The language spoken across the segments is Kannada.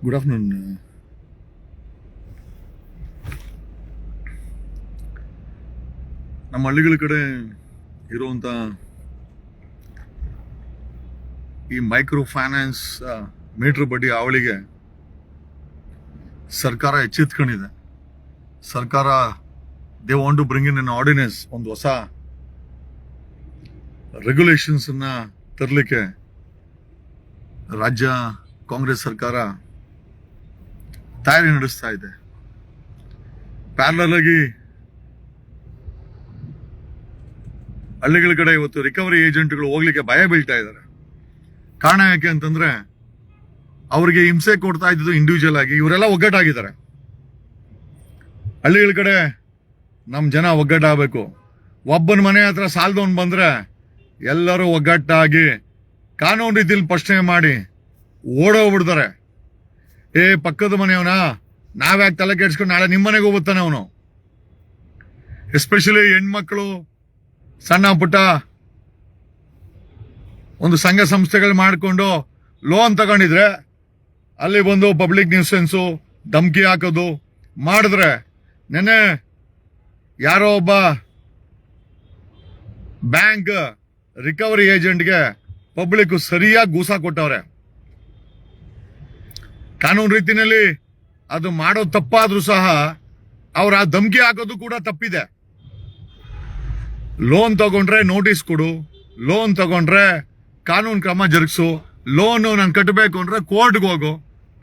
Good afternoon. ನಮ್ಮ ಹಳ್ಳಿಗಳ ಕಡೆ ಇರುವಂತ ಈ ಮೈಕ್ರೋ ಫೈನಾನ್ಸ್ ಮೀಟರ್ ಬಡ್ಡಿ ಅವಳಿಗೆ ಸರ್ಕಾರ ಎಚ್ಚೆತ್ಕೊಂಡಿದೆ. ಸರ್ಕಾರ they want to bring in ordinance, ಒಂದು ಹೊಸ ರೆಗ್ಯುಲೇಷನ್ಸ್ ಅನ್ನ ತರಲಿಕ್ಕೆ ರಾಜ್ಯ ಕಾಂಗ್ರೆಸ್ ಸರ್ಕಾರ ತಯಾರಿ ನಡೆಸ್ತಾ ಇದೆ. ಪ್ಯಾರಲಲ್ ಆಗಿ ಹಳ್ಳಿಗಳ ಕಡೆ ಇವತ್ತು ರಿಕವರಿ ಏಜೆಂಟ್ಗಳು ಹೋಗ್ಲಿಕ್ಕೆ ಭಯ ಬೀಳ್ತಾ ಇದ್ದಾರೆ. ಕಾರಣ ಯಾಕೆ ಅಂತಂದ್ರೆ ಅವರಿಗೆ ಹಿಂಸೆ ಕೊಡ್ತಾ ಇದ್ದು ಇಂಡಿವಿಜುವಲ್ ಆಗಿ ಇವರೆಲ್ಲ ಒಗ್ಗಟ್ಟಾಗಿದ್ದಾರೆ. ಹಳ್ಳಿಗಳ ಕಡೆ ನಮ್ಮ ಜನ ಒಗ್ಗಟ್ಟಾಗಬೇಕು. ಒಬ್ಬನ ಮನೆ ಹತ್ರ ಸಾಲದವನ್ ಬಂದ್ರೆ ಎಲ್ಲರೂ ಒಗ್ಗಟ್ಟಾಗಿ ಕಾನೂನು ರೀತಿಯಲ್ಲಿ ಪ್ರಶ್ನೆ ಮಾಡಿ ಓಡೋಗ್ಬಿಡ್ತಾರೆ. ಪಕ್ಕದ ಮನೆಯವನ ನಾವ್ಯಾಕೆ ತಲೆ ಕೆಡ್ಸ್ಕೊಂಡು ನಾಳೆ ನಿಮ್ಮ ಮನೆಗೆ ಹೋಗ್ತಾನೆ ಅವನು. ಎಸ್ಪೆಷಲಿ ಹೆಣ್ಮಕ್ಳು ಸಣ್ಣ ಪುಟ್ಟ ಒಂದು ಸಂಘ ಸಂಸ್ಥೆಗಳು ಮಾಡಿಕೊಂಡು ಲೋನ್ ತಗೊಂಡಿದ್ರೆ ಅಲ್ಲಿ ಬಂದು ಪಬ್ಲಿಕ್ ನ್ಯೂಸೆನ್ಸು ಧಮಕಿ ಹಾಕೋದು ಮಾಡಿದ್ರೆ, ನೆನ್ನೆ ಯಾರೋ ಒಬ್ಬ ಬ್ಯಾಂಕ್ ರಿಕವರಿ ಏಜೆಂಟ್ಗೆ ಪಬ್ಲಿಕ್ ಸರಿಯಾಗಿ ಗೂಸ ಕೊಟ್ಟವ್ರೆ. ಕಾನೂನು ರೀತಿಯಲ್ಲಿ ಅದು ಮಾಡೋ ತಪ್ಪಾದ್ರೂ ಸಹ ಅವ್ರ ಆ ಧಮಕಿ ಹಾಕೋದು ಕೂಡ ತಪ್ಪಿದೆ. ಲೋನ್ ತಗೊಂಡ್ರೆ ನೋಟಿಸ್ ಕೊಡು, ಲೋನ್ ತಗೊಂಡ್ರೆ ಕಾನೂನು ಕ್ರಮ ಜರುಗಿಸು, ಲೋನ್ ನಾನು ಕಟ್ಟಬೇಕು ಅಂದ್ರೆ ಕೋರ್ಟ್ಗೆ ಹೋಗು.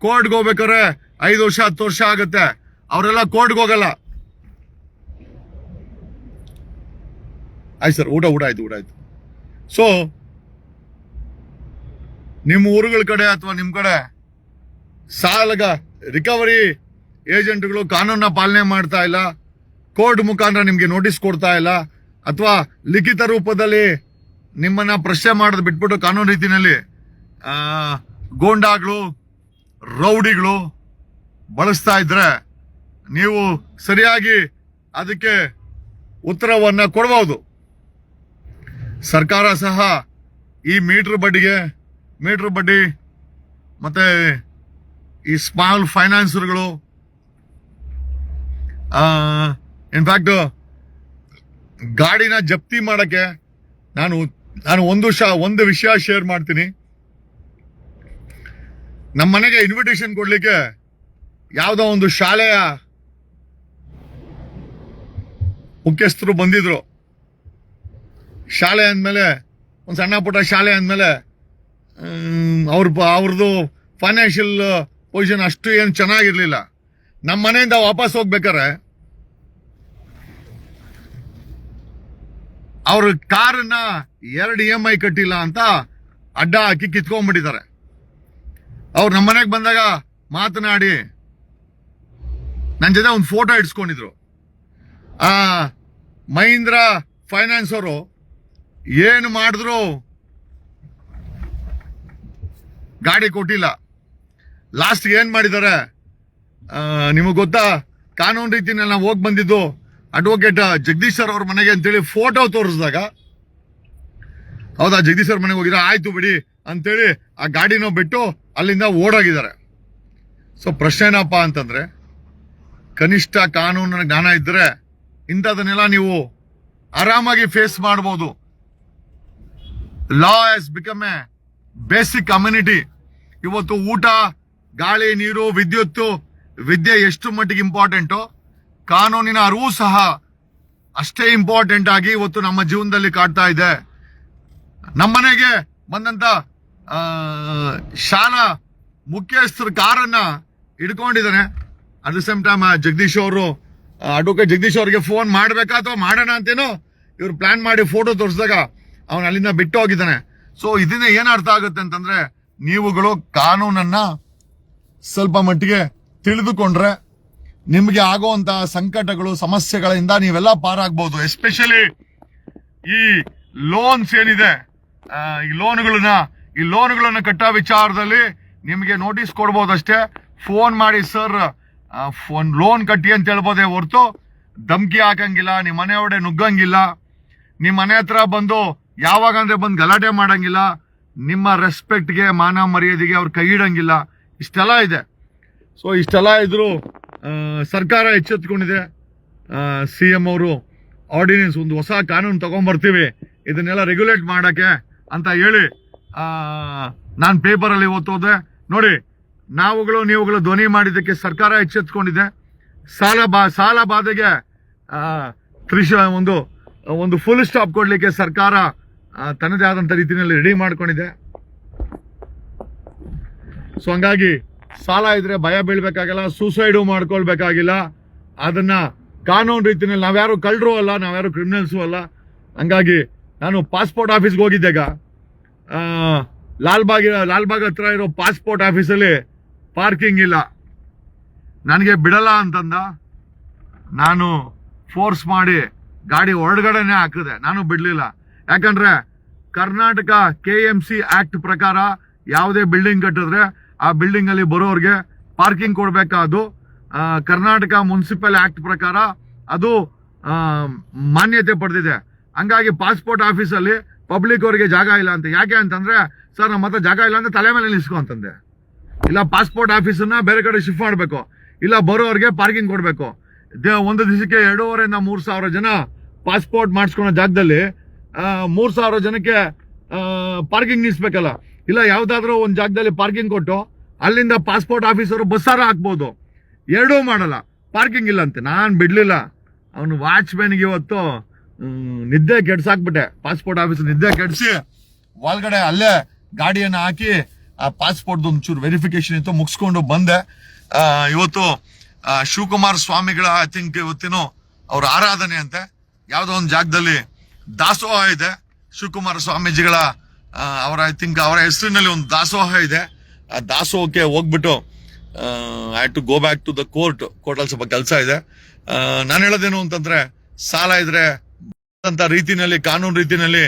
ಕೋರ್ಟ್ಗೆ ಹೋಗ್ಬೇಕಾದ್ರೆ 5 ವರ್ಷ 10 ವರ್ಷ ಆಗುತ್ತೆ. ಅವರೆಲ್ಲ ಕೋರ್ಟ್ಗೆ ಹೋಗಲ್ಲ. ಆಯ್ತು ಸರ್, ಊಟ ಆಯ್ತು. ಸೊ ನಿಮ್ಮ ಊರುಗಳ ಕಡೆ ಅಥವಾ ನಿಮ್ ಕಡೆ ಸಾಲಗ ರಿಕವರಿ ಏಜೆಂಟ್ಗಳು ಕಾನೂನ ಪಾಲನೆ ಮಾಡ್ತಾ ಇಲ್ಲ, ಕೋರ್ಟ್ ಮುಖಾಂತರ ನಿಮ್ಗೆ ನೋಟಿಸ್ ಕೊಡ್ತಾ ಇಲ್ಲ, ಅಥವಾ ಲಿಖಿತ ರೂಪದಲ್ಲಿ ನಿಮ್ಮನ್ನ ಪ್ರಶ್ನೆ ಮಾಡೋದು ಬಿಟ್ಬಿಟ್ಟು ಕಾನೂನು ರೀತಿಯಲ್ಲಿ ಗೋಂಡಾಗಳು ರೌಡಿಗಳು ಬಳಸ್ತಾ ಇದ್ರೆ ನೀವು ಸರಿಯಾಗಿ ಅದಕ್ಕೆ ಉತ್ತರವನ್ನ ಕೊಡಬಹುದು. ಸರ್ಕಾರ ಸಹ ಈ ಮೀಟರ್ ಬಡ್ಡಿ ಮತ್ತೆ ಈ ಸ್ಮಾಲ್ ಫೈನಾನ್ಸರ್ಗಳು ಇನ್ಫ್ಯಾಕ್ಟ್ ಗಾಡಿನ ಜಪ್ತಿ ಮಾಡಕ್ಕೆ ನಾನು ಒಂದು ವಿಷಯ ಶೇರ್ ಮಾಡ್ತೀನಿ. ನಮ್ಮ ಮನೆಗೆ ಇನ್ವಿಟೇಷನ್ ಕೊಡ್ಲಿಕ್ಕೆ ಯಾವ್ದೋ ಒಂದು ಶಾಲೆಯ ಮುಖ್ಯಸ್ಥರು ಬಂದಿದ್ರು. ಶಾಲೆ ಅಂದ್ಮೇಲೆ ಒಂದು ಸಣ್ಣ ಪುಟ್ಟ ಶಾಲೆ ಅಂದ್ಮೇಲೆ ಅವ್ರದ್ದು ಫೈನಾನ್ಷಿಯಲ್ ಪೊಸಿಷನ್ ಅಷ್ಟು ಏನು ಚೆನ್ನಾಗಿರ್ಲಿಲ್ಲ. ನಮ್ಮ ಮನೆಯಿಂದ ವಾಪಸ್ ಹೋಗ್ಬೇಕಾರೆ ಅವ್ರ ಕಾರನ್ನ 2 EMI ಕಟ್ಟಿಲ್ಲ ಅಂತ ಅಡ್ಡ ಹಾಕಿ ಕಿತ್ಕೊಂಡ್ಬಿಟ್ಟಿದ್ದಾರೆ. ಅವ್ರು ನಮ್ಮ ಮನೆಗೆ ಬಂದಾಗ ಮಾತನಾಡಿ ನನ್ನ ಜೊತೆ ಒಂದು ಫೋಟೋ ಇಡ್ಸ್ಕೊಂಡಿದ್ರು. ಆ ಮಹೀಂದ್ರ ಫೈನಾನ್ಸ್ ಅವರು ಏನು ಮಾಡಿದ್ರು ಗಾಡಿ ಕೊಟ್ಟಿಲ್ಲ. ಲಾಸ್ಟ್ ಏನ್ ಮಾಡಿದ್ದಾರೆ ನಿಮಗೆ ಗೊತ್ತಾ? ಕಾನೂನು ರೀತಿಯಲ್ಲಿ ನಾವು ಹೋಗಿ ಬಂದಿದ್ದು ಅಡ್ವೊಕೇಟ್ ಜಗದೀಶ್ ಸರ್ ಅವ್ರ ಮನೆಗೆ ಅಂತೇಳಿ ಫೋಟೋ ತೋರಿಸಿದಾಗ, ಹೌದಾ ಜಗದೀಶ್ ಸರ್ ಮನೆಗೆ ಹೋಗಿದ್ರೆ ಆಯ್ತು ಬಿಡಿ ಅಂತೇಳಿ ಆ ಗಾಡಿನೂ ಬಿಟ್ಟು ಅಲ್ಲಿಂದ ಓಡೋಗಿದ್ದಾರೆ. ಸೊ ಪ್ರಶ್ನೆ ಏನಪ್ಪ ಅಂತಂದ್ರೆ, ಕನಿಷ್ಠ ಕಾನೂನಿನ ಜ್ಞಾನ ಇದ್ರೆ ಇಂಥದನ್ನೆಲ್ಲ ನೀವು ಆರಾಮಾಗಿ ಫೇಸ್ ಮಾಡಬಹುದು. ಲಾ has become A basic community. ಇವತ್ತು ಊಟ, ಗಾಳಿ, ನೀರು, ವಿದ್ಯೆ ಎಷ್ಟು ಮಟ್ಟಿಗೆ ಇಂಪಾರ್ಟೆಂಟು, ಕಾನೂನಿನ ಅರಿವು ಸಹ ಅಷ್ಟೇ ಇಂಪಾರ್ಟೆಂಟ್ ಆಗಿ ಇವತ್ತು ನಮ್ಮ ಜೀವನದಲ್ಲಿ ಕಾಡ್ತಾ ಇದೆ. ನಮ್ಮನೆಗೆ ಬಂದಂತ ಶಾಲಾ ಮುಖ್ಯಸ್ಥರ ಕಾರನ್ನ ಹಿಡ್ಕೊಂಡಿದ್ದಾನೆ. At the same time Jagadish ಅವರು ಅಡ್ವೊಕೇಟ್ ಜಗದೀಶ್ ಅವ್ರಿಗೆ ಫೋನ್ ಮಾಡ್ಬೇಕಾ ಅಥವಾ ಮಾಡೋಣ ಅಂತೇನೋ ಇವ್ರು ಪ್ಲಾನ್ ಮಾಡಿ ಫೋಟೋ ತೋರಿಸಿದಾಗ ಅವನು ಅಲ್ಲಿಂದ ಬಿಟ್ಟು ಹೋಗಿದ್ದಾನೆ. ಸೊ ಇದನ್ನ ಏನ್ ಅರ್ಥ ಆಗುತ್ತೆ ಅಂತಂದ್ರೆ, ನೀವುಗಳು ಕಾನೂನನ್ನ ಸ್ವಲ್ಪ ಮಟ್ಟಿಗೆ ತಿಳಿದುಕೊಂಡ್ರೆ ನಿಮ್ಗೆ ಆಗುವಂತಹ ಸಂಕಟಗಳು, ಸಮಸ್ಯೆಗಳಿಂದ ನೀವೆಲ್ಲ ಪಾರಾಗಬಹುದು. ಎಸ್ಪೆಷಲಿ ಈ ಲೋನ್ಸ್ ಏನಿದೆ, ಈ ಲೋನ್ಗಳನ್ನ ಕಟ್ಟೋ ವಿಚಾರದಲ್ಲಿ ನಿಮ್ಗೆ ನೋಟಿಸ್ ಕೊಡ್ಬೋದಷ್ಟೇ. ಫೋನ್ ಮಾಡಿ ಸರ್ ಲೋನ್ ಕಟ್ಟಿ ಅಂತ ಹೇಳ್ಬೋದೇ ಹೊರತು ಧಮಕಿ ಹಾಕಂಗಿಲ್ಲ, ನಿಮ್ಮ ಮನೆ ಒಡೆ ನುಗ್ಗಂಗಿಲ್ಲ, ನಿಮ್ಮ ಮನೆ ಹತ್ರ ಬಂದು ಯಾವಾಗ ಅಂದ್ರೆ ಬಂದು ಗಲಾಟೆ ಮಾಡಂಗಿಲ್ಲ, ನಿಮ್ಮ ರೆಸ್ಪೆಕ್ಟ್ಗೆ ಮಾನ ಮರ್ಯಾದೆಗೆ ಅವ್ರು ಕೈ ಇಡಂಗಿಲ್ಲ. ಇಷ್ಟೆಲ್ಲ ಇದೆ. ಸೊ ಇಷ್ಟೆಲ್ಲ ಇದ್ರು ಸರ್ಕಾರ ಎಚ್ಚೆತ್ಕೊಂಡಿದೆ. CM ಅವರು ಆರ್ಡಿನೆನ್ಸ್ ಒಂದು ಹೊಸ ಕಾನೂನು ತಗೊಂಡ್ಬರ್ತೀವಿ ಇದನ್ನೆಲ್ಲ ರೆಗ್ಯುಲೇಟ್ ಮಾಡಕ್ಕೆ ಅಂತ ಹೇಳಿ ನಾನು ಪೇಪರಲ್ಲಿ ಓದ್ತೋದೆ. ನೋಡಿ, ನೀವುಗಳು ಧ್ವನಿ ಮಾಡಿದ್ದಕ್ಕೆ ಸರ್ಕಾರ ಎಚ್ಚೆತ್ಕೊಂಡಿದೆ. ಸಾಲ ಬಾಧೆಗೆ ಒಂದು ಫುಲ್ ಸ್ಟಾಪ್ ಕೊಡ್ಲಿಕ್ಕೆ ಸರ್ಕಾರ ತನ್ನದೇ ಆದಂತ ರೀತಿಯಲ್ಲಿ ರೆಡಿ ಮಾಡ್ಕೊಂಡಿದೆ. ಸೊ ಹಂಗಾಗಿ ಸಾಲ ಇದ್ರೆ ಭಯ ಬೀಳ್ಬೇಕಾಗಿಲ್ಲ, ಸೂಸೈಡು ಮಾಡ್ಕೊಳ್ಬೇಕಾಗಿಲ್ಲ. ಅದನ್ನ ಕಾನೂನು ರೀತಿಯಲ್ಲಿ ನಾವ್ಯಾರು ಕಳ್ಳರು ಅಲ್ಲ, ನಾವ್ಯಾರು ಕ್ರಿಮಿನಲ್ಸು ಅಲ್ಲ. ಹಂಗಾಗಿ ನಾನು ಪಾಸ್ಪೋರ್ಟ್ ಆಫೀಸ್ಗೆ ಹೋಗಿದ್ದಾಗ ಲಾಲ್ಬಾಗ್ ಹತ್ರ ಇರೋ ಪಾಸ್ಪೋರ್ಟ್ ಆಫೀಸಲ್ಲಿ ಪಾರ್ಕಿಂಗ್ ಇಲ್ಲ, ನನಗೆ ಬಿಡಲ್ಲ ಅಂತಂದ. ನಾನು ಫೋರ್ಸ್ ಮಾಡಿ ಗಾಡಿ ಹೊರಗಡೆನೆ ಹಾಕಿದೆ, ನಾನು ಬಿಡ್ಲಿಲ್ಲ. ಯಾಕಂದ್ರೆ ಕರ್ನಾಟಕ KMC ಆಕ್ಟ್ ಪ್ರಕಾರ ಯಾವುದೇ ಬಿಲ್ಡಿಂಗ್ ಕಟ್ಟಿದ್ರೆ ಆ ಬಿಲ್ಡಿಂಗ್ ಅಲ್ಲಿ ಬರೋರ್ಗೆ ಪಾರ್ಕಿಂಗ್ ಕೊಡ್ಬೇಕಾದು. ಕರ್ನಾಟಕ ಮುನ್ಸಿಪಲ್ ಆಕ್ಟ್ ಪ್ರಕಾರ ಅದು ಮಾನ್ಯತೆ ಪಡೆದಿದೆ. ಹಂಗಾಗಿ ಪಾಸ್ಪೋರ್ಟ್ ಆಫೀಸಲ್ಲಿ ಪಬ್ಲಿಕ್ ಅವರಿಗೆ ಜಾಗ ಇಲ್ಲ ಅಂತ. ಯಾಕೆ ಅಂತಂದ್ರೆ, ಸರ್ ನಮ್ಮ ಹತ್ರ ಜಾಗ ಇಲ್ಲ ಅಂದ್ರೆ ತಲೆ ಮೇಲೆ ನಿಲ್ಸ್ಕೊ ಅಂತಂದೆ. ಇಲ್ಲ, ಪಾಸ್ಪೋರ್ಟ್ ಆಫೀಸನ್ನ ಬೇರೆ ಕಡೆ ಶಿಫ್ಟ್ ಮಾಡಬೇಕು, ಇಲ್ಲ ಬರೋರ್ಗೆ ಪಾರ್ಕಿಂಗ್ ಕೊಡಬೇಕು. ಒಂದು ದಿವಸಕ್ಕೆ 2,500 3 ಸಾವಿರ ಜನ ಪಾಸ್ಪೋರ್ಟ್ ಮಾಡಿಸ್ಕೊಳೋ ಜಾಗದಲ್ಲಿ 3,000 ಜನಕ್ಕೆ ಪಾರ್ಕಿಂಗ್ ನಿಲ್ಸ್ಬೇಕಲ್ಲ. ಇಲ್ಲ, ಯಾವ್ದಾದ್ರು ಒಂದು ಜಾಗದಲ್ಲಿ ಪಾರ್ಕಿಂಗ್ ಕೊಟ್ಟು ಅಲ್ಲಿಂದ ಪಾಸ್ಪೋರ್ಟ್ ಆಫೀಸರು ಬಸ್ಸಾರ ಹಾಕ್ಬೋದು. ಎರಡೂ ಮಾಡಲ್ಲ, ಪಾರ್ಕಿಂಗ್ ಇಲ್ಲ ಅಂತೆ. ನಾನು ಬಿಡ್ಲಿಲ್ಲ. ಅವನು ವಾಚ್ಮ್ಯಾನ್ಗೆ ಇವತ್ತು ನಿದ್ದೆ ಕೆಡ್ಸಾಕ್ಬಿಟ್ಟೆ. ಪಾಸ್ಪೋರ್ಟ್ ಆಫೀಸ್ ನಿದ್ದೆ ಕೆಡಿಸಿ ಒಳಗಡೆ ಅಲ್ಲೇ ಗಾಡಿಯನ್ನು ಹಾಕಿ ಆ ಪಾಸ್ಪೋರ್ಟ್ ಒಂಚೂರು ವೆರಿಫಿಕೇಶನ್ ಇತ್ತು, ಮುಗಿಸ್ಕೊಂಡು ಬಂದೆ. ಇವತ್ತು ಶಿವಕುಮಾರ್ ಸ್ವಾಮಿಗಳ ಐ ಥಿಂಕ್ ಇವತ್ತಿನ ಅವ್ರ ಆರಾಧನೆ ಅಂತೆ. ಯಾವುದೋ ಒಂದು ಜಾಗದಲ್ಲಿ ದಾಸೋಹ ಇದೆ. ಶಿವಕುಮಾರ ಸ್ವಾಮೀಜಿಗಳ ಅವರ ಐ ಥಿಂಕ್ ಅವರ ಹೆಸರಿನಲ್ಲಿ ಒಂದು ದಾಸೋಹ ಇದೆ. ಆ ದಾಸೋಹಕ್ಕೆ ಹೋಗ್ಬಿಟ್ಟು I to go back to the ಕೋರ್ಟಲ್ಲಿ ಸ್ವಲ್ಪ ಕೆಲಸ ಇದೆ. ನಾನು ಹೇಳೋದೇನು ಅಂತಂದ್ರೆ, ಸಾಲ ಇದ್ರೆ ಅಂತ ರೀತಿನಲ್ಲಿ ಕಾನೂನು ರೀತಿನಲ್ಲಿ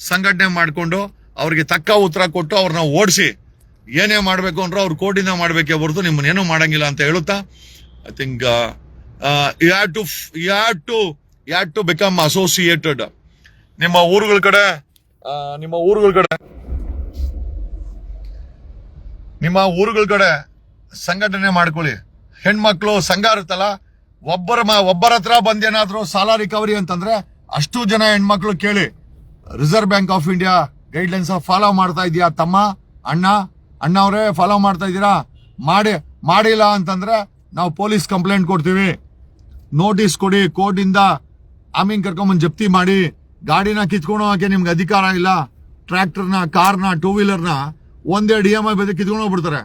ಸಂಘಟನೆ ಮಾಡಿಕೊಂಡು ಅವ್ರಿಗೆ ತಕ್ಕ ಉತ್ತರ ಕೊಟ್ಟು ಅವ್ರನ್ನ ಓಡಿಸಿ ಏನೇ ಮಾಡಬೇಕು ಅಂದ್ರೆ ಅವ್ರು ಕೋರ್ಟಿಂದ ಮಾಡಬೇಕೇ ಹೊರತು ನಿಮ್ಮನ್ನೇನು ಮಾಡಂಗಿಲ್ಲ ಅಂತ ಹೇಳುತ್ತಾ, I think you have to become associated. ನಿಮ್ಮ ಊರುಗಳ ಕಡೆ ಸಂಘಟನೆ ಮಾಡ್ಕೊಳ್ಳಿ. ಹೆಣ್ಮಕ್ಳು ಸಂಘ ಇರುತ್ತಲ್ಲ, ಒಬ್ಬರ ಹತ್ರ ಬಂದೇನಾದ್ರೂ ಸಾಲ ರಿಕವರಿ ಅಂತಂದ್ರೆ ಅಷ್ಟು ಜನ ಹೆಣ್ಮಕ್ಳು ಕೇಳಿ, reserve bank of India guidelines follow ಮಾಡ್ತಾ ಇದೀಯಾ ತಮ್ಮ, ಅಣ್ಣ ಅವರೇ ಫಾಲೋ ಮಾಡ್ತಾ ಇದ್ದೀರಾ? ಮಾಡಿಲ್ಲ ಅಂತಂದ್ರೆ ನಾವು ಪೊಲೀಸ್ ಕಂಪ್ಲೇಂಟ್ ಕೊಡ್ತೀವಿ, ನೋಟಿಸ್ ಕೊಡಿ, ಕೋರ್ಟ್ ಇಂದ ಆಮೀನ್ ಕರ್ಕೊಂಬಂದ್ ಜಪ್ತಿ ಮಾಡಿ. ಗಾಡಿನ ಕಿತ್ಕೊಂಡು ಹೋಗಕ್ಕೆ ನಿಮ್ಗೆ ಅಧಿಕಾರ ಇಲ್ಲ. ಟ್ರ್ಯಾಕ್ಟರ್ನ, ಕಾರ್ನ, 2 ವೀಲರ್ನ ಒಂದೆರಡು EMI ಬೆಲೆ ಕಿತ್ಕೊಂಡು ಹೋಗ್ಬಿಡ್ತಾರೆ.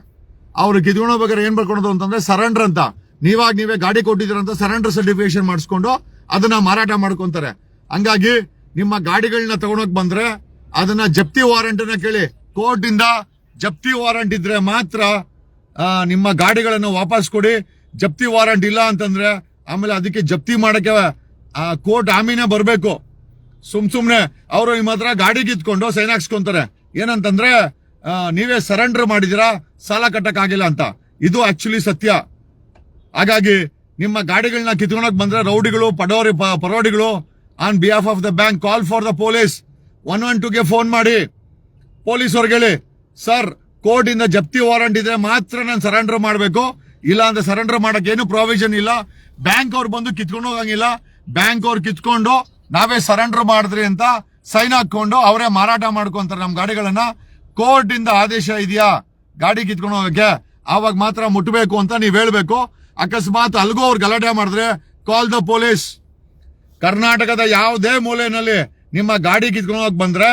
ಅವ್ರು ಕಿತ್ಕೊಂಡು ಹೋಗ್ಬೇಕಾದ್ರೆ ಏನ್ ಬರ್ಕೊಳೋದು ಅಂತಂದ್ರೆ ಸರೆಂಡರ್ ಅಂತ. ನೀವೇ ಗಾಡಿ ಕೊಟ್ಟಿದ್ದೀರಂತ ಸರೆಂಡರ್ ಸರ್ಟಿಫಿಕೇಶನ್ ಮಾಡಿಸ್ಕೊಂಡು ಅದನ್ನ ಮಾರಾಟ ಮಾಡ್ಕೊಂತಾರೆ. ಹಂಗಾಗಿ ನಿಮ್ಮ ಗಾಡಿಗಳನ್ನ ತಗೊಂಡೋಗ್ ಬಂದ್ರೆ ಅದನ್ನ ಜಪ್ತಿ ವಾರಂಟ್ ಅನ್ನ ಕೇಳಿ. ಕೋರ್ಟ್ ಇಂದ ಜಪ್ತಿ ವಾರಂಟ್ ಇದ್ರೆ ಮಾತ್ರ ನಿಮ್ಮ ಗಾಡಿಗಳನ್ನು ವಾಪಸ್ ಕೊಡಿ. ಜಪ್ತಿ ವಾರಂಟ್ ಇಲ್ಲ ಅಂತಂದ್ರೆ ಆಮೇಲೆ ಅದಕ್ಕೆ ಜಪ್ತಿ ಮಾಡಕ್ಕೆ ಕೋರ್ಟ್ ಆಮೀನೇ ಬರ್ಬೇಕು. ಸುಮ್ನೆ ಅವರು ನಿಮ್ಮ ಹತ್ರ ಗಾಡಿ ಕಿತ್ಕೊಂಡು ಸೈನ್ ಹಾಕ್ಸ್ಕೊಂತಾರೆ. ಏನಂತಂದ್ರೆ ನೀವೇ ಸರೆಂಡರ್ ಮಾಡಿದಿರಾ, ಸಾಲ ಕಟ್ಟಕ್ಕಾಗಿಲ್ಲ ಅಂತ. ಇದು ಆಕ್ಚುಲಿ ಸತ್ಯ. ಹಾಗಾಗಿ ನಿಮ್ಮ ಗಾಡಿಗಳನ್ನ ಕಿತ್ಕೊಂಡೋಗ್ ಬಂದ್ರೆ ರೌಡಿಗಳು, ಪರೋಡಿಗಳು on behalf of the bank call for the police. 112ಗೆ ಫೋನ್ ಮಾಡಿ ಪೊಲೀಸ್ ಅವ್ರಿಗೆ ಹೇಳಿ, ಸರ್ ಕೋರ್ಟ್ ಇಂದ ಜಪ್ತಿ ವಾರಂಟ್ ಇದ್ರೆ ಮಾತ್ರ ನಾನು ಸರೆಂಡರ್ ಮಾಡಬೇಕು, ಇಲ್ಲ ಅಂದ್ರೆ ಸರೆಂಡರ್ ಮಾಡಕ್ ಏನು ಪ್ರಾವಿಷನ್ ಇಲ್ಲ. ಬ್ಯಾಂಕ್ ಅವ್ರು ಬಂದು ಕಿತ್ಕೊಂಡು ಹೋಗಂಗಿಲ್ಲ. ಬ್ಯಾಂಕ್ ಅವ್ರು ಕಿತ್ಕೊಂಡು ನಾವೇ ಸರೆಂಡರ್ ಮಾಡಿದ್ರಿ ಅಂತ ಸೈನ್ ಹಾಕೊಂಡು ಅವರೇ ಮಾರಾಟ ಮಾಡ್ಕೊಂತಾರೆ ನಮ್ಮ ಗಾಡಿಗಳನ್ನ. ಕೋರ್ಟ್ ಇಂದ ಆದೇಶ ಇದೆಯಾ ಗಾಡಿ ಕಿತ್ಕೊಂಡು ಹೋಗಕ್ಕೆ, ಆವಾಗ ಮಾತ್ರ ಮುಟ್ಟಬೇಕು ಅಂತ ನೀವ್ ಹೇಳ್ಬೇಕು. ಅಕಸ್ಮಾತ್ ಅಲ್ಗೋ ಅವ್ರು ಗಲಾಟೆ ಮಾಡಿದ್ರೆ ಕಾಲ್ ದ ಪೊಲೀಸ್. ಕರ್ನಾಟಕದ ಯಾವುದೇ ಮೂಲೆಯಲ್ಲಿ ನಿಮ್ಮ ಗಾಡಿ ಕಿತ್ಕೊಂಡು ಹೋಗಕ್ ಬಂದ್ರೆ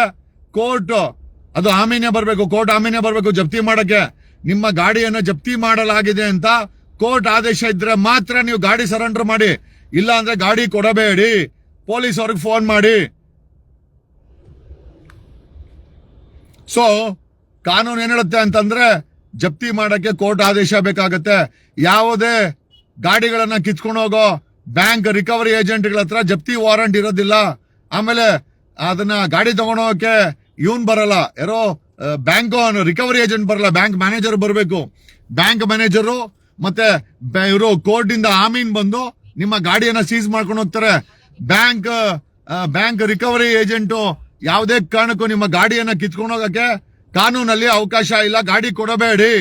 ಕೋರ್ಟ್ ಅದು ಆಮೀನೆ ಬರ್ಬೇಕು, ಕೋರ್ಟ್ ಆಮೀನೆ ಬರ್ಬೇಕು ಜಪ್ತಿ ಮಾಡಕ್ಕೆ. ನಿಮ್ಮ ಗಾಡಿಯನ್ನ ಜಪ್ತಿ ಮಾಡಲಾಗಿದೆ ಅಂತ ಕೋರ್ಟ್ ಆದೇಶ ಇದ್ರೆ ಮಾತ್ರ ನೀವು ಗಾಡಿ ಸರೆಂಡರ್ ಮಾಡಿ, ಇಲ್ಲ ಅಂದ್ರೆ ಗಾಡಿ ಕೊಡಬೇಡಿ. ಪೊಲೀಸ್ ಅವ್ರಿಗೆ ಫೋನ್ ಮಾಡಿ. ಸೊ ಕಾನೂನು ಏನ್ ಹೇಳುತ್ತೆ ಅಂತಂದ್ರೆ ಜಪ್ತಿ ಮಾಡಕ್ಕೆ ಕೋರ್ಟ್ ಆದೇಶ ಬೇಕಾಗತ್ತೆ. ಯಾವುದೇ ಗಾಡಿಗಳನ್ನ ಕಿತ್ಕೊಂಡು ಹೋಗೋ ಬ್ಯಾಂಕ್ ರಿಕವರಿ ಏಜೆಂಟ್ಗಳ ಹತ್ರ ಜಪ್ತಿ ವಾರಂಟ್ ಇರೋದಿಲ್ಲ. ಆಮೇಲೆ ಅದನ್ನ ಗಾಡಿ ತಗೊಂಡೋಗಕ್ಕೆ ಇವನ್ ಬರಲ್ಲ, ಯಾರೋ ಬ್ಯಾಂಕ್ ರಿಕವರಿ ಏಜೆಂಟ್ ಬರಲ್ಲ, ಬ್ಯಾಂಕ್ ಮ್ಯಾನೇಜರ್ ಬರಬೇಕು. ಬ್ಯಾಂಕ್ ಮ್ಯಾನೇಜರು ಮತ್ತೆ ಇವರು ಕೋರ್ಟ್ ಇಂದ ಆಮೀನ್ ಬಂದು ನಿಮ್ಮ ಗಾಡಿಯನ್ನ ಸೀಸ್ ಮಾಡ್ಕೊಂಡು ಹೋಗ್ತಾರೆ. ಬ್ಯಾಂಕ್ ರಿಕವರಿ ಏಜೆಂಟು ಯಾವುದೇ ಕಾರಣಕ್ಕೂ ನಿಮ್ಮ ಗಾಡಿಯನ್ನ ಕಿತ್ಕೊಂಡು ಹೋಗಕ್ಕೆ ಕಾನೂನಲ್ಲಿ ಅವಕಾಶ ಇಲ್ಲ. ಗಾಡಿ ಕೊಡಬೇಡಿ.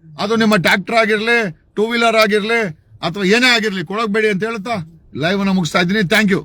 ಅದು ನಿಮ್ಮ ಟ್ರ್ಯಾಕ್ಟರ್ ಆಗಿರ್ಲಿ, ಟೂ ವೀಲರ್ ಆಗಿರ್ಲಿ ಅಥವಾ ಏನೇ ಆಗಿರ್ಲಿ ಕೊಡೋಗ್ಬೇಡಿ ಅಂತ ಹೇಳ್ತಾ ಲೈವ್ ಅನ್ನ ಮುಗಿಸ್ತಾ ಇದ್ದೀನಿ. Thank you.